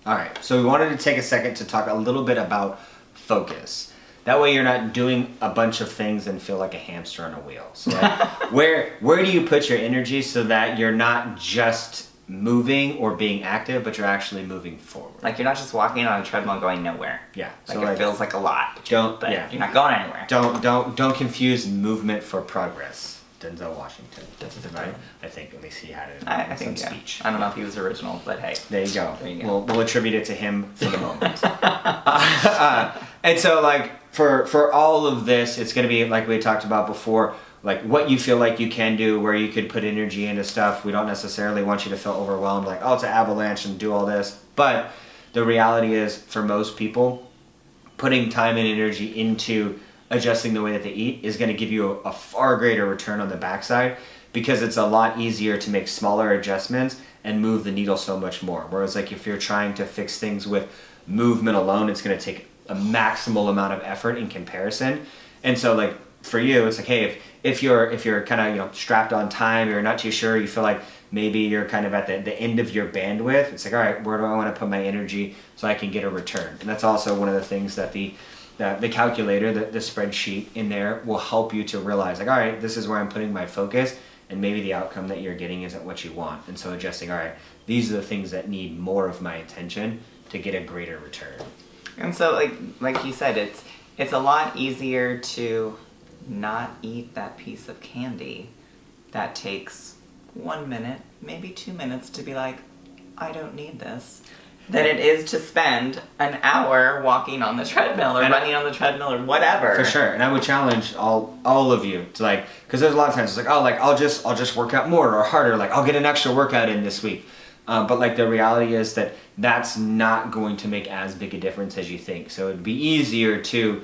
All right, so we wanted to take a second to talk a little bit about focus. That way you're not doing a bunch of things and feel like a hamster on a wheel. So like, where do you put your energy so that you're not just moving or being active, but you're actually moving forward? Like you're not just walking on a treadmill going nowhere. Yeah. Like so it feels like a lot. But yeah. You're not going anywhere. Don't confuse movement for progress. Denzel Washington, right? I think at least he had it in some speech. I don't know if he was original, but hey. There you go. We'll attribute it to him for the moment. And so like for all of this, it's going to be like we talked about before, like what you feel like you can do, where you could put energy into stuff. We don't necessarily want you to feel overwhelmed, like, oh, it's an avalanche and do all this. But the reality is, for most people, putting time and energy into adjusting the way that they eat is going to give you a far greater return on the backside, because it's a lot easier to make smaller adjustments and move the needle so much more. Whereas like if you're trying to fix things with movement alone, it's going to take a maximal amount of effort in comparison. And so like for you, it's like, hey, if you're kind of strapped on time, you're not too sure, you feel like maybe you're kind of at the end of your bandwidth, it's like, all right, where do I want to put my energy so I can get a return? And that's also one of the things that the calculator, the spreadsheet in there will help you to realize, like, all right, this is where I'm putting my focus, and maybe the outcome that you're getting isn't what you want. And so adjusting, all right, these are the things that need more of my attention to get a greater return. And so like you said, it's a lot easier to not eat that piece of candy that takes 1 minute, maybe 2 minutes to be like, I don't need this, than it is to spend an hour walking on the treadmill or running on the treadmill or whatever. For sure. And I would challenge all of you to like, because there's a lot of times it's like, oh, like I'll just work out more or harder, like I'll get an extra workout in this week. But like the reality is that that's not going to make as big a difference as you think. So it'd be easier to,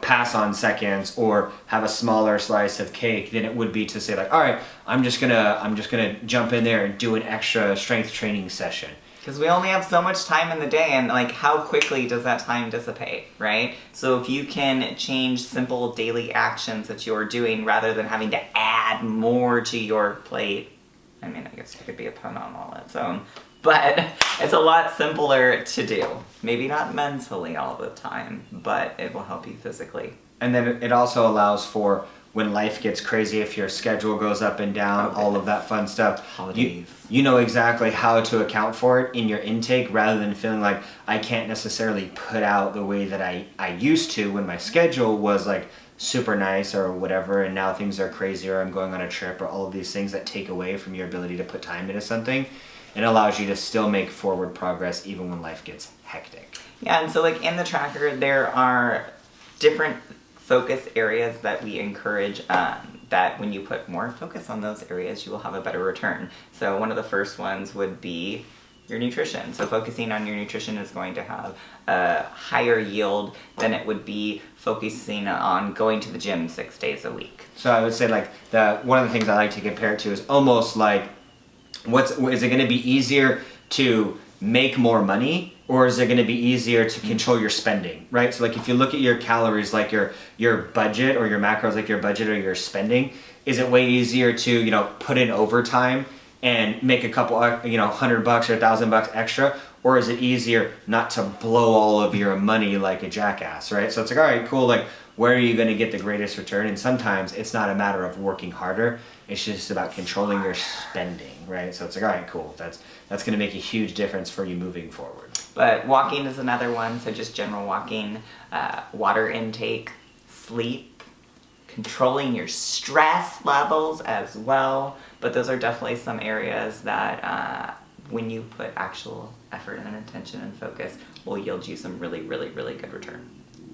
pass on seconds or have a smaller slice of cake than it would be to say like, all right, I'm just gonna jump in there and do an extra strength training session. Because we only have so much time in the day, and like how quickly does that time dissipate, right? So if you can change simple daily actions that you're doing rather than having to add more to your plate, I mean, I guess it could be a pun on all its own, but it's a lot simpler to do. Maybe not mentally all the time, but it will help you physically. And then it also allows for when life gets crazy, if your schedule goes up and down, all of that fun stuff, you know exactly how to account for it in your intake, rather than feeling like I can't necessarily put out the way that I used to when my schedule was like super nice or whatever, and now things are crazy or I'm going on a trip or all of these things that take away from your ability to put time into something. It allows you to still make forward progress even when life gets hectic. Yeah, and so like in the tracker, there are different focus areas that we encourage that when you put more focus on those areas, you will have a better return. So one of the first ones would be your nutrition. So focusing on your nutrition is going to have a higher yield than it would be focusing on going to the gym 6 days a week. So I would say like one of the things I like to compare it to is almost like, is it going to be easier to make more money, or is it going to be easier to control your spending, right? So like if you look at your calories like your budget, or your macros like your budget or your spending, is it way easier to put in overtime and make a couple $100 or $1,000 extra, or is it easier not to blow all of your money like a jackass, right? So it's like, all right, cool, like where are you going to get the greatest return? And sometimes it's not a matter of working harder, it's just about controlling your spending, right? So it's like, all right, cool, that's going to make a huge difference for you moving forward. But walking is another one, so just general walking, water intake, sleep, controlling your stress levels as well. But those are definitely some areas that when you put actual effort and attention and focus will yield you some really, really, really good return.